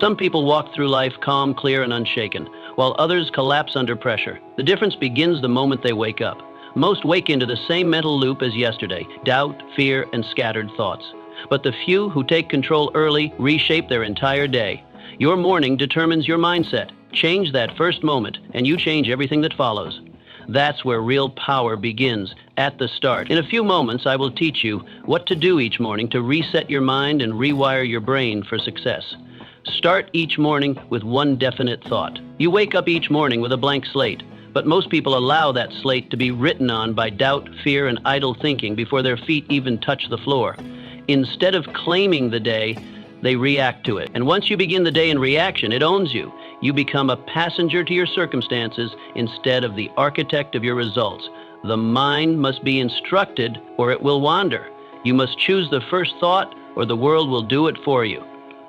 Some people walk through life calm, clear, and unshaken, while others collapse under pressure. The difference begins the moment they wake up. Most wake into the same mental loop as yesterday: doubt, fear, and scattered thoughts. But the few who take control early reshape their entire day. Your morning determines your mindset. Change that first moment, and you change everything that follows. That's where real power begins, at the start. In a few moments, I will teach you what to do each morning to reset your mind and rewire your brain for success. Start each morning with one definite thought. You wake up each morning with a blank slate, but most people allow that slate to be written on by doubt, fear, and idle thinking before their feet even touch the floor. Instead of claiming the day, they react to it. And once you begin the day in reaction, it owns you. You become a passenger to your circumstances instead of the architect of your results. The mind must be instructed or it will wander. You must choose the first thought or the world will do it for you.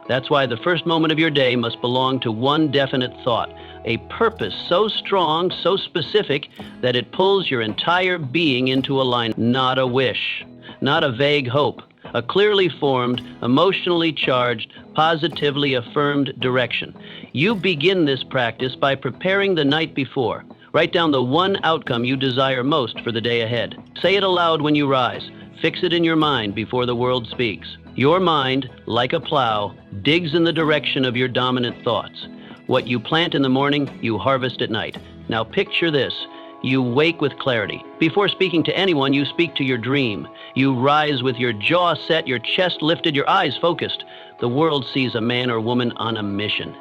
That's why the first moment of your day must belong to one definite thought, a purpose so strong, so specific, that it pulls your entire being into alignment. Not a wish, not a vague hope, a clearly formed, emotionally charged, positively affirmed direction. You begin this practice by preparing the night before. Write down the one outcome you desire most for the day ahead. Say it aloud when you rise. Fix it in your mind before the world speaks. Your mind, like a plow, digs in the direction of your dominant thoughts. What you plant in the morning, you harvest at night. Now picture this. You wake with clarity. Before speaking to anyone, you speak to your dream. You rise with your jaw set, your chest lifted, your eyes focused. The world sees a man or woman on a mission.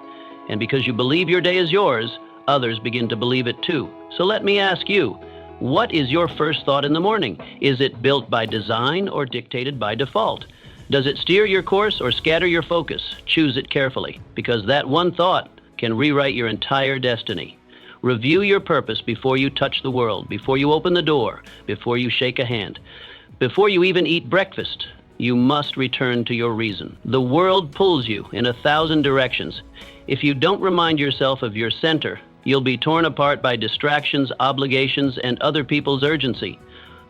And because you believe your day is yours, others begin to believe it too. So let me ask you, what is your first thought in the morning? Is it built by design or dictated by default? Does it steer your course or scatter your focus? Choose it carefully, because that one thought can rewrite your entire destiny. Review your purpose before you touch the world, before you open the door, before you shake a hand, before you even eat breakfast. You must return to your reason. The world pulls you in 1,000 directions. If you don't remind yourself of your center, you'll be torn apart by distractions, obligations, and other people's urgency.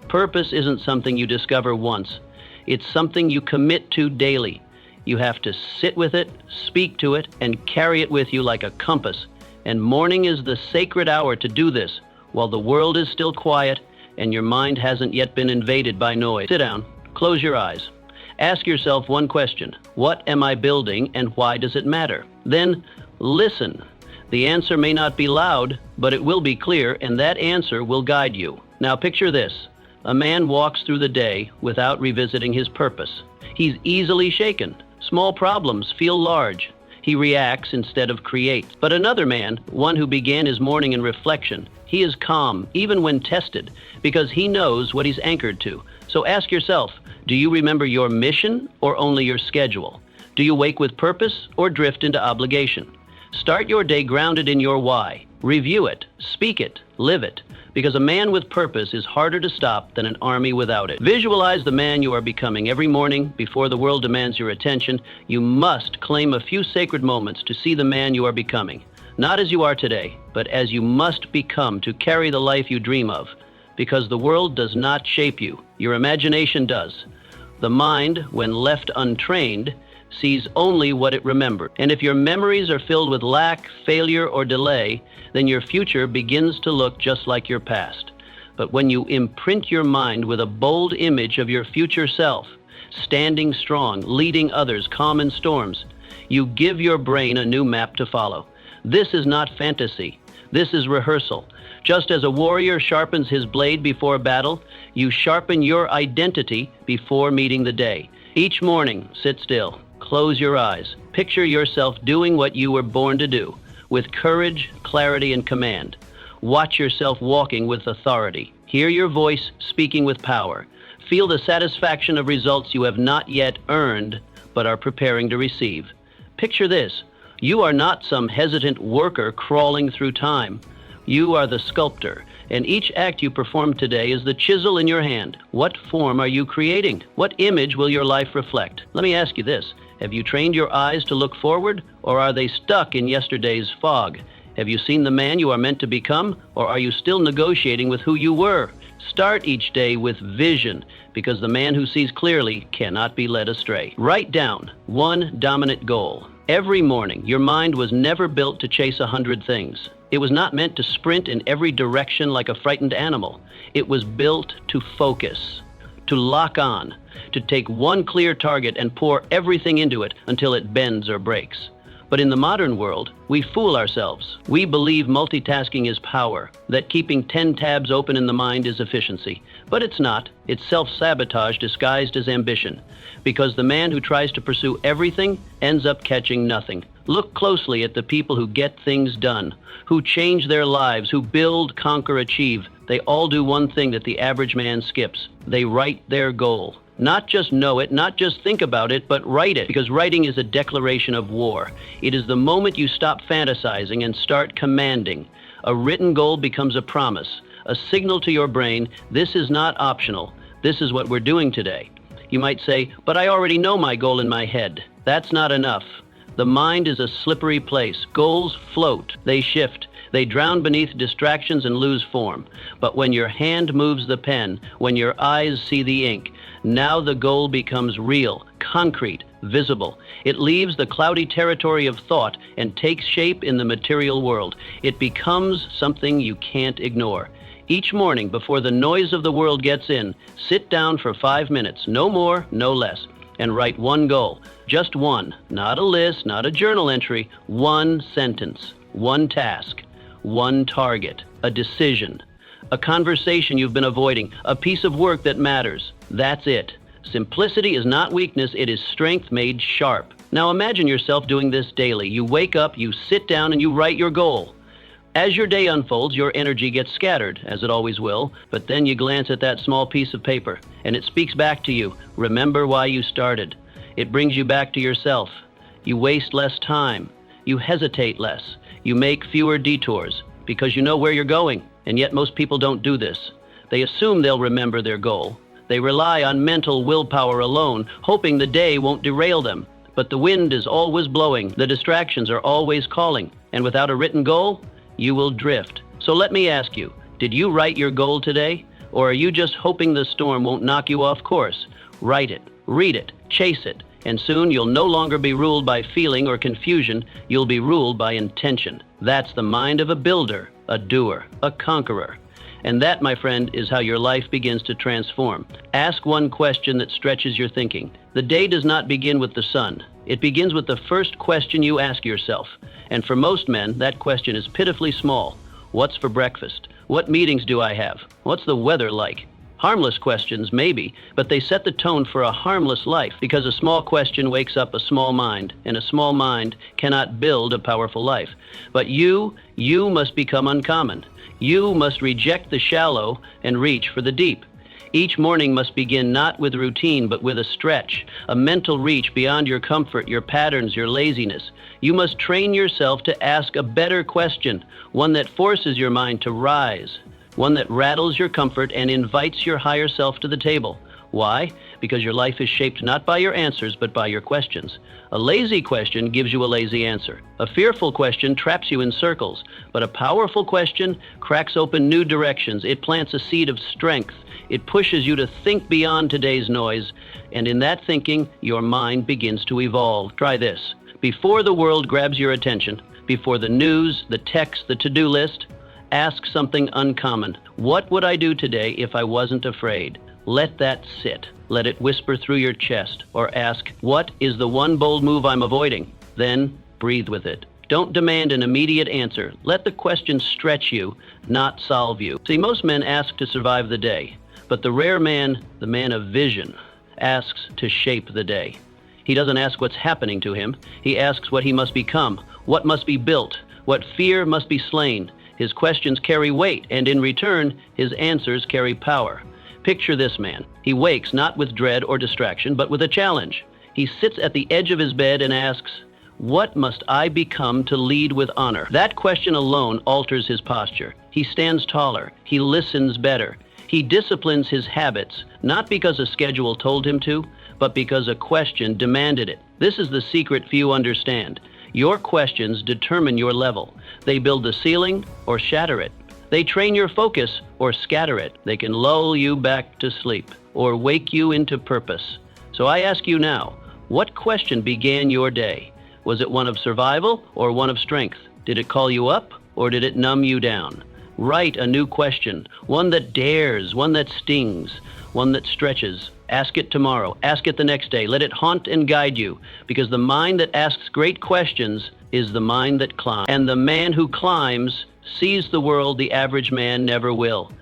Purpose isn't something you discover once. It's something you commit to daily. You have to sit with it, speak to it, and carry it with you like a compass. And morning is the sacred hour to do this, while the world is still quiet and your mind hasn't yet been invaded by noise. Sit down, close your eyes. Ask yourself one question: what am I building and why does it matter? Then listen. The answer may not be loud, but it will be clear, and that answer will guide you. Now picture this. A man walks through the day without revisiting his purpose. He's easily shaken. Small problems feel large. He reacts instead of creates. But another man, one who began his morning in reflection, he is calm, even when tested, because he knows what he's anchored to. So ask yourself, do you remember your mission or only your schedule? Do you wake with purpose or drift into obligation? Start your day grounded in your why. Review it, speak it, live it, because a man with purpose is harder to stop than an army without it. Visualize the man you are becoming every morning before the world demands your attention. You must claim a few sacred moments to see the man you are becoming, not as you are today, but as you must become to carry the life you dream of, because the world does not shape you. Your imagination does. The mind, when left untrained, sees only what it remembered. And if your memories are filled with lack, failure, or delay, then your future begins to look just like your past. But when you imprint your mind with a bold image of your future self, standing strong, leading others, calm in storms, you give your brain a new map to follow. This is not fantasy. This is rehearsal. Just as a warrior sharpens his blade before battle, you sharpen your identity before meeting the day. Each morning, sit still. Close your eyes. Picture yourself doing what you were born to do, with courage, clarity, and command. Watch yourself walking with authority. Hear your voice speaking with power. Feel the satisfaction of results you have not yet earned, but are preparing to receive. Picture this. You are not some hesitant worker crawling through time. You are the sculptor, and each act you perform today is the chisel in your hand. What form are you creating? What image will your life reflect? Let me ask you this. Have you trained your eyes to look forward, or are they stuck in yesterday's fog? Have you seen the man you are meant to become, or are you still negotiating with who you were? Start each day with vision, because the man who sees clearly cannot be led astray. Write down one dominant goal. Every morning, your mind was never built to chase 100 things. It was not meant to sprint in every direction like a frightened animal. It was built to focus, to lock on, to take one clear target and pour everything into it until it bends or breaks. But in the modern world, we fool ourselves. We believe multitasking is power, that keeping 10 tabs open in the mind is efficiency. But it's not. It's self-sabotage disguised as ambition. Because the man who tries to pursue everything ends up catching nothing. Look closely at the people who get things done, who change their lives, who build, conquer, achieve. They all do one thing that the average man skips. They write their goal. Not just know it, not just think about it, but write it, because writing is a declaration of war. It is the moment you stop fantasizing and start commanding. A written goal becomes a promise, a signal to your brain, this is not optional, this is what we're doing today. You might say, but I already know my goal in my head. That's not enough. The mind is a slippery place. Goals float, they shift. They drown beneath distractions and lose form. But when your hand moves the pen, when your eyes see the ink, now the goal becomes real, concrete, visible. It leaves the cloudy territory of thought and takes shape in the material world. It becomes something you can't ignore. Each morning, before the noise of the world gets in, sit down for 5 minutes, no more, no less, and write one goal. Just one, not a list, not a journal entry, one sentence, one task. One target, a decision, a conversation you've been avoiding, a piece of work that matters. That's it. Simplicity is not weakness, it is strength made sharp. Now imagine yourself doing this daily. You wake up, you sit down, and you write your goal. As your day unfolds, your energy gets scattered, as it always will, but then you glance at that small piece of paper, and it speaks back to you. Remember why you started. It brings you back to yourself. You waste less time. You hesitate less. You make fewer detours because you know where you're going, and yet most people don't do this. They assume they'll remember their goal. They rely on mental willpower alone, hoping the day won't derail them. But the wind is always blowing, the distractions are always calling, and without a written goal, you will drift. So let me ask you, did you write your goal today? Or are you just hoping the storm won't knock you off course? Write it, read it, chase it. And soon you'll no longer be ruled by feeling or confusion, you'll be ruled by intention. That's the mind of a builder, a doer, a conqueror. And that, my friend, is how your life begins to transform. Ask one question that stretches your thinking. The day does not begin with the sun. It begins with the first question you ask yourself. And for most men, that question is pitifully small. What's for breakfast? What meetings do I have? What's the weather like? Harmless questions, maybe, but they set the tone for a harmless life because a small question wakes up a small mind, and a small mind cannot build a powerful life. But you must become uncommon. You must reject the shallow and reach for the deep. Each morning must begin not with routine, but with a stretch, a mental reach beyond your comfort, your patterns, your laziness. You must train yourself to ask a better question, one that forces your mind to rise. One that rattles your comfort and invites your higher self to the table. Why? Because your life is shaped not by your answers, but by your questions. A lazy question gives you a lazy answer. A fearful question traps you in circles. But a powerful question cracks open new directions. It plants a seed of strength. It pushes you to think beyond today's noise. And in that thinking, your mind begins to evolve. Try this. Before the world grabs your attention, before the news, the text, the to-do list, ask something uncommon. What would I do today if I wasn't afraid? Let that sit. Let it whisper through your chest. Or ask, what is the one bold move I'm avoiding? Then breathe with it. Don't demand an immediate answer. Let the question stretch you, not solve you. See, most men ask to survive the day, but the rare man, the man of vision, asks to shape the day. He doesn't ask what's happening to him. He asks what he must become, what must be built, what fear must be slain. His questions carry weight, and in return, his answers carry power. Picture this man. He wakes not with dread or distraction, but with a challenge. He sits at the edge of his bed and asks, what must I become to lead with honor? That question alone alters his posture. He stands taller. He listens better. He disciplines his habits, not because a schedule told him to, but because a question demanded it. This is the secret few understand. Your questions determine your level. They build the ceiling or shatter it. They train your focus or scatter it. They can lull you back to sleep or wake you into purpose. So I ask you now, what question began your day? Was it one of survival or one of strength? Did it call you up or did it numb you down? Write a new question, one that dares, one that stings, one that stretches. Ask it tomorrow. Ask it the next day. Let it haunt and guide you, because the mind that asks great questions is the mind that climbs. And the man who climbs sees the world the average man never will.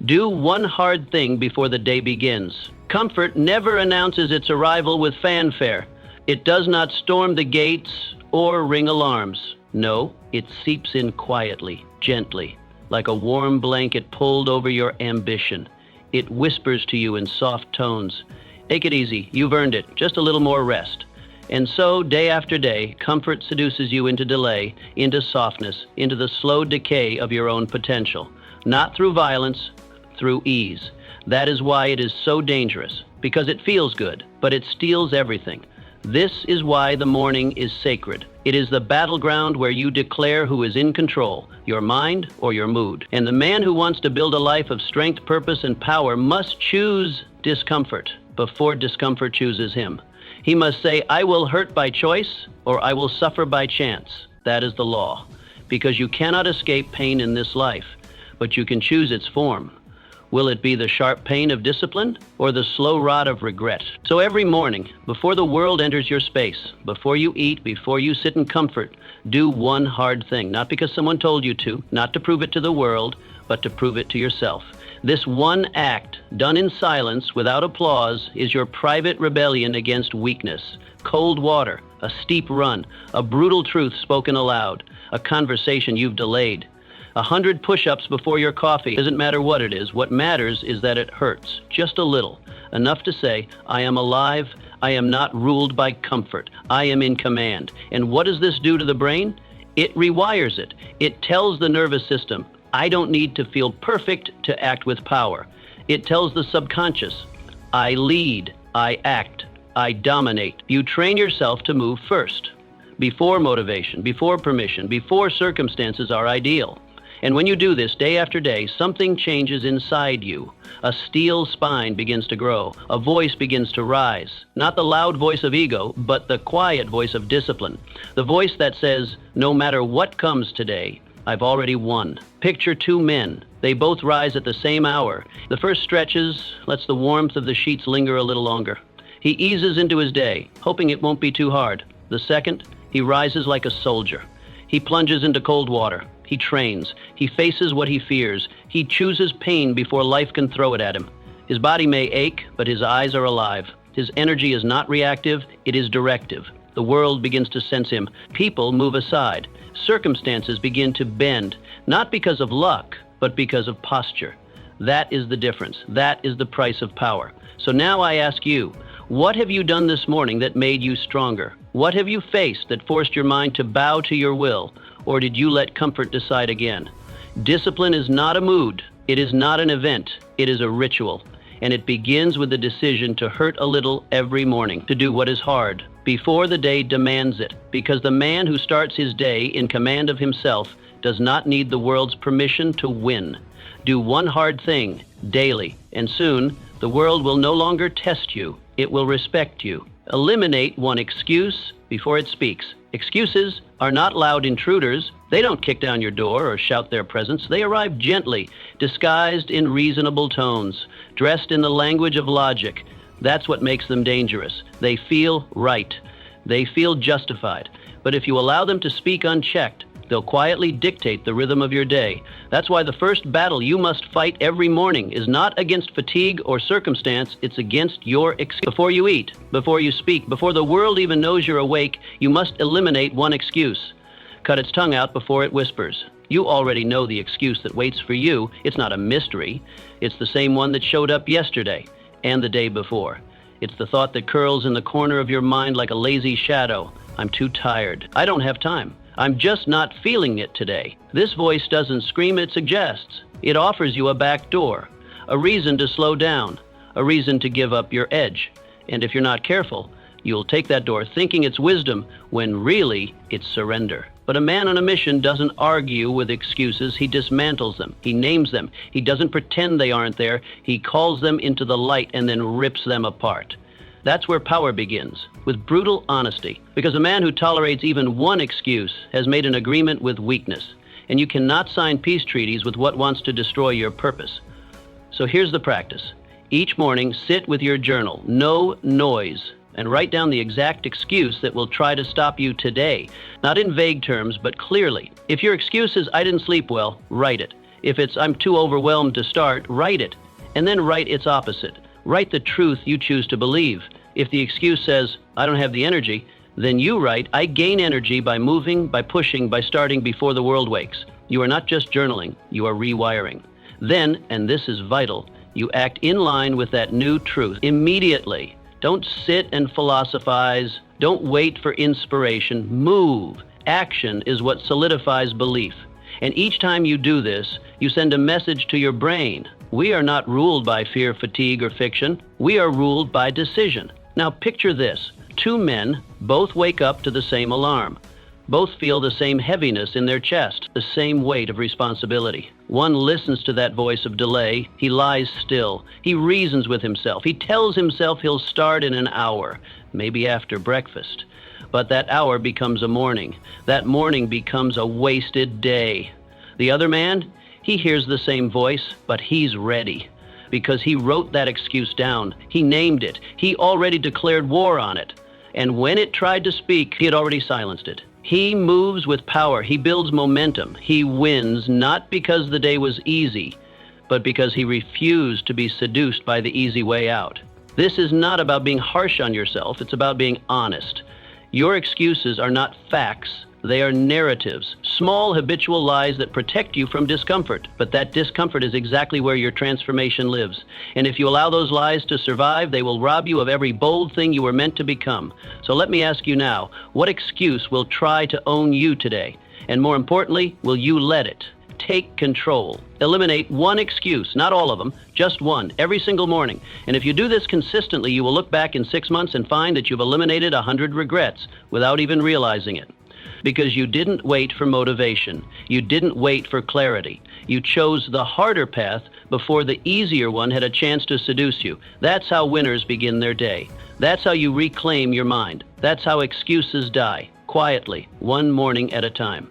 Do one hard thing before the day begins. Comfort never announces its arrival with fanfare. It does not storm the gates or ring alarms. No, it seeps in quietly, gently, like a warm blanket pulled over your ambition. It whispers to you in soft tones. Take it easy, you've earned it, just a little more rest. And so, day after day, comfort seduces you into delay, into softness, into the slow decay of your own potential. Not through violence, through ease. That is why it is so dangerous, because it feels good, but it steals everything. This is why the morning is sacred. It is the battleground where you declare who is in control, your mind or your mood. And the man who wants to build a life of strength, purpose, and power must choose discomfort before discomfort chooses him. He must say, I will hurt by choice or I will suffer by chance. That is the law. Because you cannot escape pain in this life, but you can choose its form. Will it be the sharp pain of discipline or the slow rod of regret? So every morning, before the world enters your space, before you eat, before you sit in comfort, do one hard thing. Not because someone told you to, not to prove it to the world, but to prove it to yourself. This one act, done in silence, without applause, is your private rebellion against weakness. Cold water, a steep run, a brutal truth spoken aloud, a conversation you've delayed. 100 push-ups before your coffee. Doesn't matter what it is. What matters is that it hurts, just a little. Enough to say, I am alive, I am not ruled by comfort, I am in command. And what does this do to the brain? It rewires it. It tells the nervous system, I don't need to feel perfect to act with power. It tells the subconscious, I lead, I act, I dominate. You train yourself to move first, before motivation, before permission, before circumstances are ideal. And when you do this day after day, something changes inside you. A steel spine begins to grow. A voice begins to rise. Not the loud voice of ego, but the quiet voice of discipline. The voice that says, no matter what comes today, I've already won. Picture two men. They both rise at the same hour. The first stretches, lets the warmth of the sheets linger a little longer. He eases into his day, hoping it won't be too hard. The second, he rises like a soldier. He plunges into cold water. He trains. He faces what he fears. He chooses pain before life can throw it at him. His body may ache, but his eyes are alive. His energy is not reactive, it is directive. The world begins to sense him. People move aside. Circumstances begin to bend, not because of luck, but because of posture. That is the difference. That is the price of power. So now I ask you, what have you done this morning that made you stronger? What have you faced that forced your mind to bow to your will? Or did you let comfort decide again? Discipline is not a mood. It is not an event. It is a ritual. And it begins with the decision to hurt a little every morning, to do what is hard, before the day demands it. Because the man who starts his day in command of himself does not need the world's permission to win. Do one hard thing daily, and soon the world will no longer test you. It will respect you. Eliminate one excuse before it speaks. Excuses are not loud intruders. They don't kick down your door or shout their presence. They arrive gently, disguised in reasonable tones, dressed in the language of logic. That's what makes them dangerous. They feel right. They feel justified. But if you allow them to speak unchecked, they'll quietly dictate the rhythm of your day. That's why the first battle you must fight every morning is not against fatigue or circumstance, it's against your excuse. Before you eat, before you speak, before the world even knows you're awake, you must eliminate one excuse. Cut its tongue out before it whispers. You already know the excuse that waits for you. It's not a mystery. It's the same one that showed up yesterday and the day before. It's the thought that curls in the corner of your mind like a lazy shadow. I'm too tired. I don't have time. I'm just not feeling it today. This voice doesn't scream, it suggests. It offers you a back door, a reason to slow down, a reason to give up your edge. And if you're not careful, you'll take that door thinking it's wisdom when really it's surrender. But a man on a mission doesn't argue with excuses, he dismantles them, he names them, he doesn't pretend they aren't there, he calls them into the light and then rips them apart. That's where power begins, with brutal honesty. Because a man who tolerates even one excuse has made an agreement with weakness, and you cannot sign peace treaties with what wants to destroy your purpose. So here's the practice. Each morning, sit with your journal, no noise, and write down the exact excuse that will try to stop you today. Not in vague terms, but clearly. If your excuse is, I didn't sleep well, write it. If it's, I'm too overwhelmed to start, write it. And then write its opposite. Write the truth you choose to believe. If the excuse says, I don't have the energy, then you write, I gain energy by moving, by pushing, by starting before the world wakes. You are not just journaling, you are rewiring. Then, and this is vital, you act in line with that new truth immediately. Don't sit and philosophize. Don't wait for inspiration. Move. Action is what solidifies belief. And each time you do this, you send a message to your brain. We are not ruled by fear, fatigue, or fiction. We are ruled by decision. Now picture this. Two men both wake up to the same alarm. Both feel the same heaviness in their chest, the same weight of responsibility. One listens to that voice of delay. He lies still. He reasons with himself. He tells himself he'll start in an hour, maybe after breakfast. But that hour becomes a morning. That morning becomes a wasted day. The other man, he hears the same voice, but he's ready. Because he wrote that excuse down. He named it. He already declared war on it. And when it tried to speak, he had already silenced it. He moves with power. He builds momentum. He wins not because the day was easy, but because he refused to be seduced by the easy way out. This is not about being harsh on yourself. It's about being honest. Your excuses are not facts. They are narratives, small habitual lies that protect you from discomfort. But that discomfort is exactly where your transformation lives. And if you allow those lies to survive, they will rob you of every bold thing you were meant to become. So let me ask you now, what excuse will try to own you today? And more importantly, will you let it? Take control. Eliminate one excuse, not all of them, just one, every single morning. And if you do this consistently, you will look back in 6 months and find that you've eliminated 100 regrets without even realizing it. Because you didn't wait for motivation. You didn't wait for clarity. You chose the harder path before the easier one had a chance to seduce you. That's how winners begin their day. That's how you reclaim your mind. That's how excuses die, quietly, one morning at a time.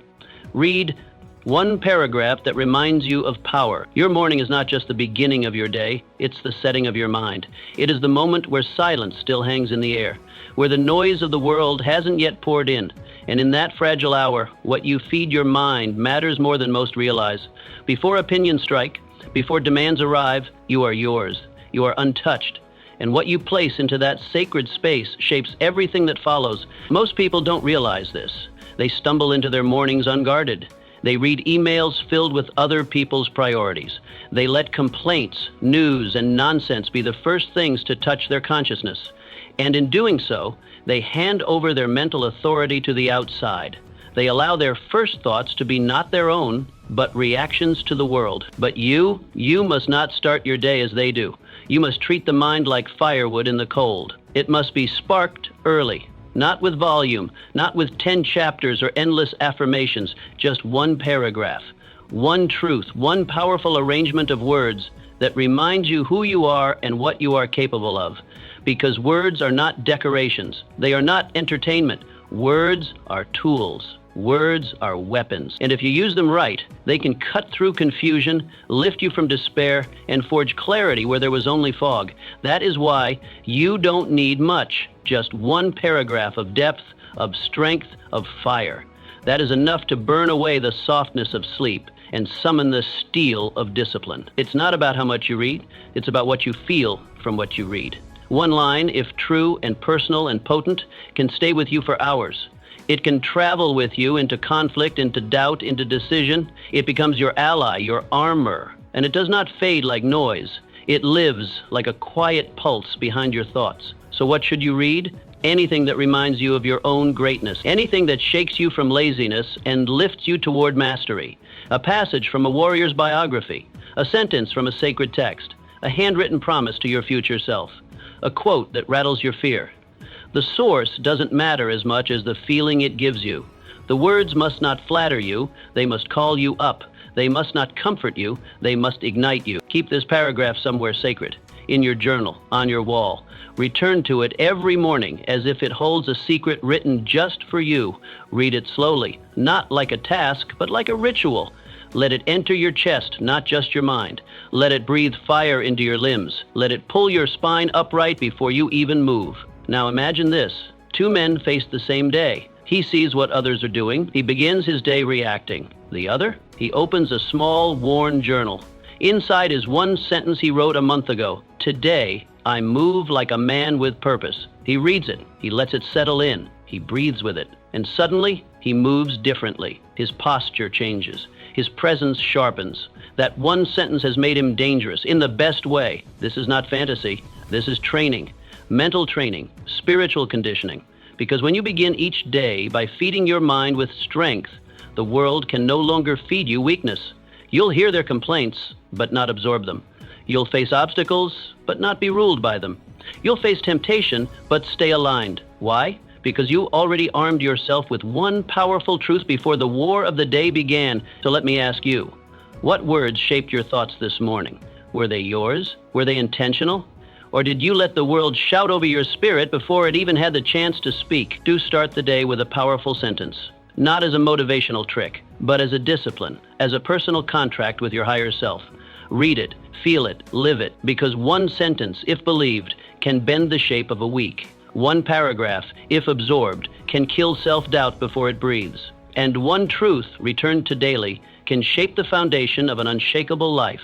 Read one paragraph that reminds you of power. Your morning is not just the beginning of your day, it's the setting of your mind. It is the moment where silence still hangs in the air, where the noise of the world hasn't yet poured in. And in that fragile hour, what you feed your mind matters more than most realize. Before opinions strike, before demands arrive, you are yours. You are untouched. And what you place into that sacred space shapes everything that follows. Most people don't realize this. They stumble into their mornings unguarded. They read emails filled with other people's priorities. They let complaints, news, and nonsense be the first things to touch their consciousness. And in doing so, they hand over their mental authority to the outside. They allow their first thoughts to be not their own, but reactions to the world. But you must not start your day as they do. You must treat the mind like firewood in the cold. It must be sparked early, not with volume, not with 10 chapters or endless affirmations, just one paragraph, one truth, one powerful arrangement of words that reminds you who you are and what you are capable of. Because words are not decorations. They are not entertainment. Words are tools. Words are weapons. And if you use them right, they can cut through confusion, lift you from despair, and forge clarity where there was only fog. That is why you don't need much, just one paragraph of depth, of strength, of fire. That is enough to burn away the softness of sleep and summon the steel of discipline. It's not about how much you read. It's about what you feel from what you read. One line, if true and personal and potent, can stay with you for hours. It can travel with you into conflict, into doubt, into decision. It becomes your ally, your armor, and it does not fade like noise. It lives like a quiet pulse behind your thoughts. So what should you read? Anything that reminds you of your own greatness. Anything that shakes you from laziness and lifts you toward mastery. A passage from a warrior's biography. A sentence from a sacred text. A handwritten promise to your future self. A quote that rattles your fear. The source doesn't matter as much as the feeling it gives you. The words must not flatter you. They must call you up. They must not comfort you. They must ignite you. Keep this paragraph somewhere sacred. in your journal, on your wall. Return to it every morning as if it holds a secret written just for you. Read it slowly, not like a task, but like a ritual. Let it enter your chest, not just your mind. Let it breathe fire into your limbs. Let it pull your spine upright before you even move. Now imagine this. Two men face the same day. He sees what others are doing. He begins his day reacting. The other? He opens a small, worn journal. Inside is one sentence he wrote a month ago. Today, I move like a man with purpose. He reads it. He lets it settle in. He breathes with it. And suddenly, he moves differently. His posture changes. His presence sharpens. That one sentence has made him dangerous in the best way. This is not fantasy. This is training. Mental training. Spiritual conditioning. Because when you begin each day by feeding your mind with strength, the world can no longer feed you weakness. You'll hear their complaints, but not absorb them. You'll face obstacles, but not be ruled by them. You'll face temptation, but stay aligned. Why? Because you already armed yourself with one powerful truth before the war of the day began. So let me ask you, what words shaped your thoughts this morning? Were they yours? Were they intentional? Or did you let the world shout over your spirit before it even had the chance to speak? Do start the day with a powerful sentence. Not as a motivational trick, but as a discipline, as a personal contract with your higher self. Read it, feel it, live it, because one sentence, if believed, can bend the shape of a week. One paragraph, if absorbed, can kill self-doubt before it breathes. And one truth, returned to daily, can shape the foundation of an unshakable life.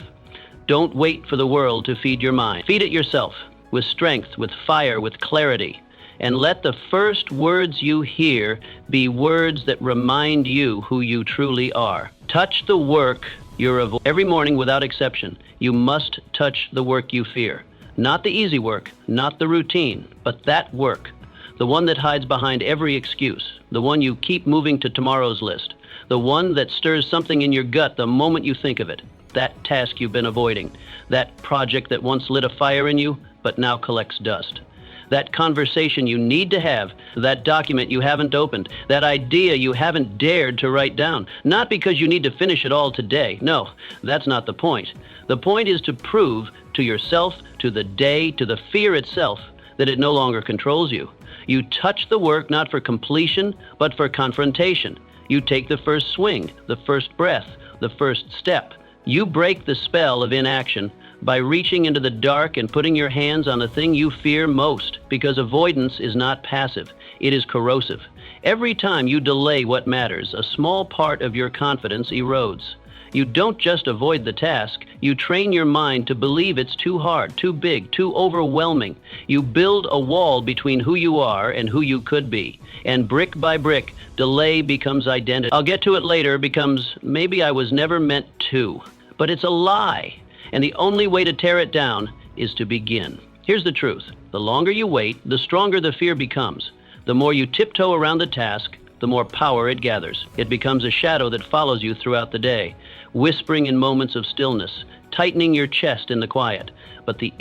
Don't wait for the world to feed your mind. Feed it yourself, with strength, with fire, with clarity. And let the first words you hear be words that remind you who you truly are. Touch the work you're avoiding. Every morning, without exception, you must touch the work you fear. Not the easy work, not the routine, but that work. The one that hides behind every excuse. The one you keep moving to tomorrow's list. The one that stirs something in your gut the moment you think of it. That task you've been avoiding. That project that once lit a fire in you, but now collects dust. That conversation you need to have, that document you haven't opened, that idea you haven't dared to write down. Not because you need to finish it all today. No, that's not the point. The point is to prove to yourself, to the day, to the fear itself, that it no longer controls you. You touch the work not for completion, but for confrontation. You take the first swing, the first breath, the first step. You break the spell of inaction by reaching into the dark and putting your hands on the thing you fear most, because avoidance is not passive, it is corrosive. Every time you delay what matters, a small part of your confidence erodes. You don't just avoid the task, you train your mind to believe it's too hard, too big, too overwhelming. You build a wall between who you are and who you could be. And brick by brick, delay becomes identity. I'll get to it later becomes maybe I was never meant to. But it's a lie. And the only way to tear it down is to begin. Here's the truth. The longer you wait, the stronger the fear becomes. The more you tiptoe around the task, the more power it gathers. It becomes a shadow that follows you throughout the day, whispering in moments of stillness, tightening your chest in the quiet. But the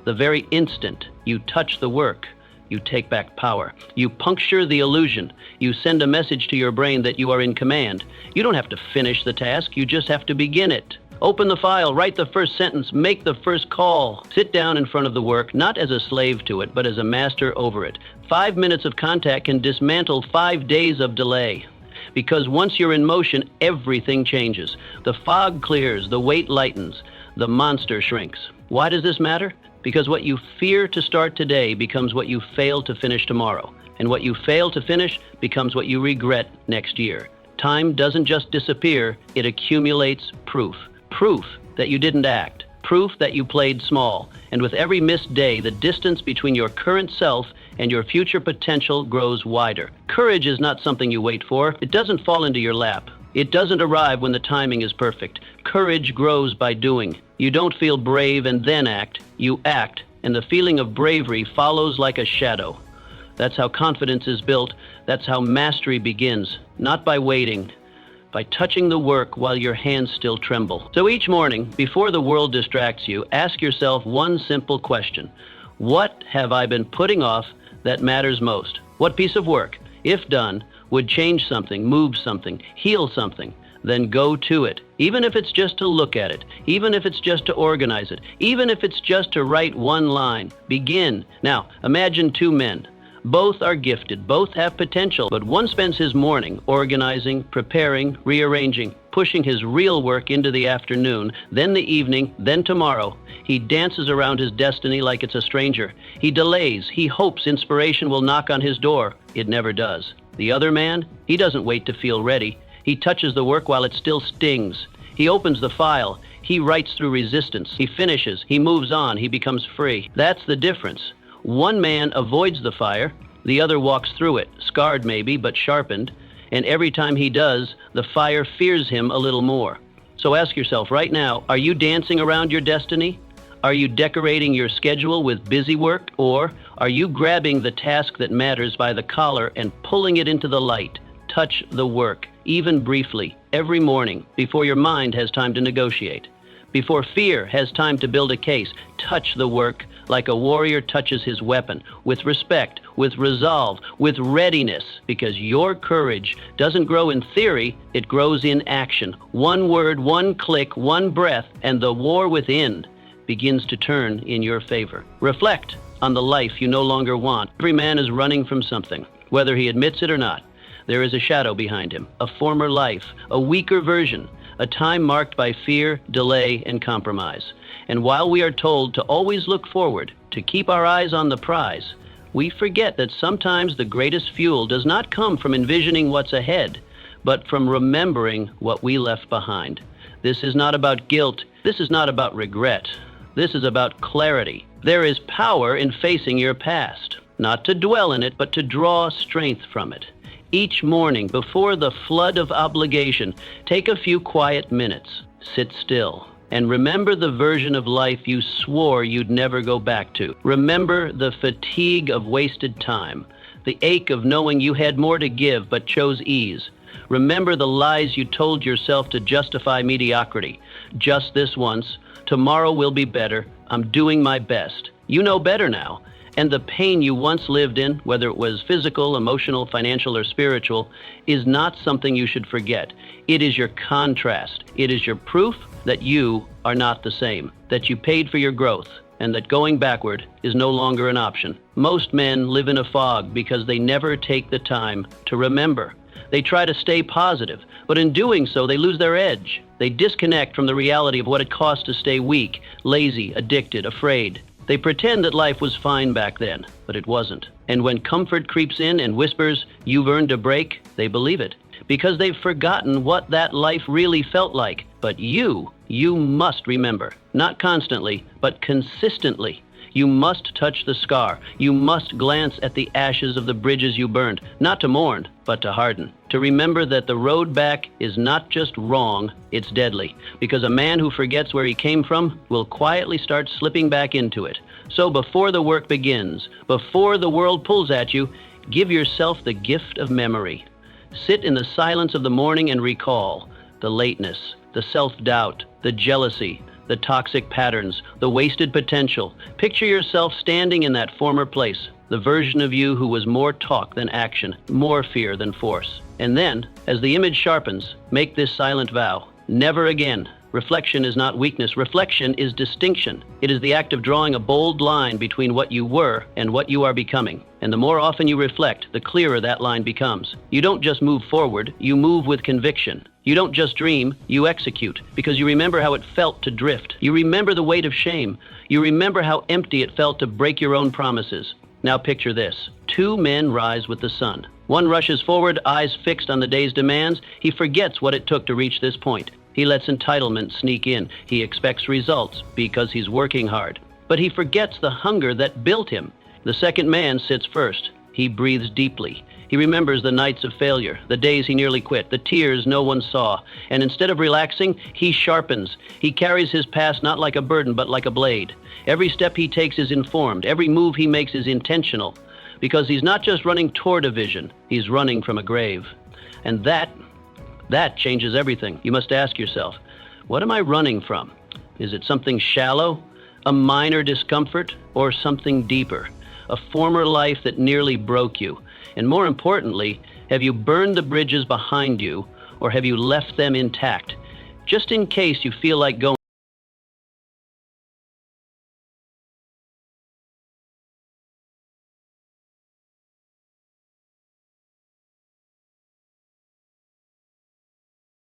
very instant you touch the work, you take back power. You puncture the illusion. You send a message to your brain that you are in command. You don't have to finish the task, you just have to begin it. Open the file, write the first sentence, make the first call. Sit down in front of the work, not as a slave to it, but as a master over it. 5 minutes of contact can dismantle 5 days of delay. Because once you're in motion, everything changes. The fog clears, the weight lightens, the monster shrinks. Why does this matter? Because what you fear to start today becomes what you fail to finish tomorrow. And what you fail to finish becomes what you regret next year. Time doesn't just disappear, it accumulates proof. Proof that you didn't act. Proof that you played small. And with every missed day, the distance between your current self and your future potential grows wider. Courage is not something you wait for. It doesn't fall into your lap. It doesn't arrive when the timing is perfect. Courage grows by doing. You don't feel brave and then act. You act, and the feeling of bravery follows like a shadow. That's how confidence is built. That's how mastery begins. Not by waiting, by touching the work while your hands still tremble. So each morning, before the world distracts you, ask yourself one simple question. What have I been putting off that matters most? What piece of work, if done, would change something, move something, heal something? then go to it. Even if it's just to look at it, even if it's just to organize it, even if it's just to write one line, begin. Now, imagine two men. Both are gifted, both have potential, but one spends his morning organizing, preparing, rearranging, pushing his real work into the afternoon, then the evening, then tomorrow. He dances around his destiny like it's a stranger. He delays, he hopes inspiration will knock on his door. It never does. The other man, he doesn't wait to feel ready. He touches the work while it still stings. He opens the file. He writes through resistance. He finishes. He moves on. He becomes free. That's the difference. One man avoids the fire. The other walks through it, scarred maybe, but sharpened. And every time he does, the fire fears him a little more. So ask yourself right now, are you dancing around your destiny? Are you decorating your schedule with busy work? Or are you grabbing the task that matters by the collar and pulling it into the light? Touch the work, even briefly, every morning, before your mind has time to negotiate. Before fear has time to build a case, touch the work like a warrior touches his weapon, with respect, with resolve, with readiness, because your courage doesn't grow in theory, it grows in action. One word, one click, one breath, and the war within begins to turn in your favor. Reflect on the life you no longer want. Every man is running from something, whether he admits it or not. There is a shadow behind him, a former life, a weaker version, a time marked by fear, delay, and compromise. And while we are told to always look forward, to keep our eyes on the prize, we forget that sometimes the greatest fuel does not come from envisioning what's ahead, but from remembering what we left behind. This is not about guilt. This is not about regret. This is about clarity. There is power in facing your past, not to dwell in it, but to draw strength from it. Each morning, before the flood of obligation, take a few quiet minutes, sit still, and remember the version of life you swore you'd never go back to. Remember the fatigue of wasted time, the ache of knowing you had more to give but chose ease. Remember the lies you told yourself to justify mediocrity. Just this once. Tomorrow will be better. I'm doing my best. You know better now. And the pain you once lived in, whether it was physical, emotional, financial, or spiritual, is not something you should forget. It is your contrast. It is your proof that you are not the same, that you paid for your growth, and that going backward is no longer an option. Most men live in a fog because they never take the time to remember. They try to stay positive, but in doing so, they lose their edge. They disconnect from the reality of what it costs to stay weak, lazy, addicted, afraid. They pretend that life was fine back then, but it wasn't. And when comfort creeps in and whispers, "You've earned a break," they believe it, because they've forgotten what that life really felt like. But you must remember, not constantly, but consistently. You must touch the scar. You must glance at the ashes of the bridges you burned, not to mourn, but to harden. To remember that the road back is not just wrong, it's deadly. Because a man who forgets where he came from will quietly start slipping back into it. So before the work begins, before the world pulls at you, give yourself the gift of memory. Sit in the silence of the morning and recall the lateness, the self-doubt, the jealousy, the toxic patterns, the wasted potential. Picture yourself standing in that former place, the version of you who was more talk than action, more fear than force. And then, as the image sharpens, make this silent vow: never again. Reflection is not weakness. Reflection is distinction. It is the act of drawing a bold line between what you were and what you are becoming. And the more often you reflect, the clearer that line becomes. You don't just move forward, you move with conviction. You don't just dream, you execute, because you remember how it felt to drift. You remember the weight of shame. You remember how empty it felt to break your own promises. Now picture this. Two men rise with the sun. One rushes forward, eyes fixed on the day's demands. He forgets what it took to reach this point. He lets entitlement sneak in. He expects results because he's working hard. But he forgets the hunger that built him. The second man sits first. He breathes deeply. He remembers the nights of failure, the days he nearly quit, the tears no one saw. And instead of relaxing, he sharpens. He carries his past not like a burden, but like a blade. Every step he takes is informed. Every move he makes is intentional. Because he's not just running toward a vision, he's running from a grave. And that changes everything. You must ask yourself, what am I running from? Is it something shallow, a minor discomfort, or something deeper? A former life that nearly broke you? And more importantly, have you burned the bridges behind you, or have you left them intact? Just in case you feel like going